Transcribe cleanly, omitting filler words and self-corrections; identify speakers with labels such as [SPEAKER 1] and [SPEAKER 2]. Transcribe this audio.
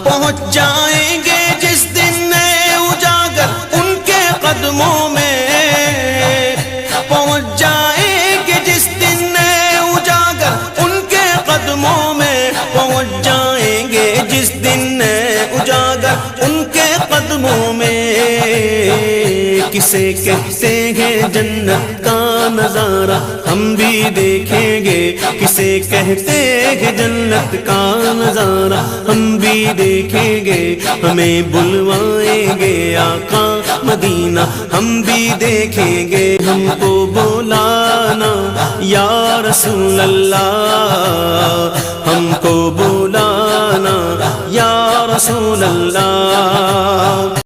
[SPEAKER 1] पहुँच जाएंगे जिस दिन उजागर उनके कदमों में, पहुँच जाएंगे जिस दिन उजागर उनके कदमों में, पहुँच जाएंगे जिस दिन उजागर उनके कदमों में। किसे कहते हैं जन्नत का नजारा हम भी देखेंगे, किसे कहते हैं जन्नत का नजारा हम भी देखेंगे। हमें बुलवाएंगे आका मदीना हम भी देखेंगे, हमको बुलाना या रसूल अल्लाह, हमको बुलाना या रसूल अल्लाह।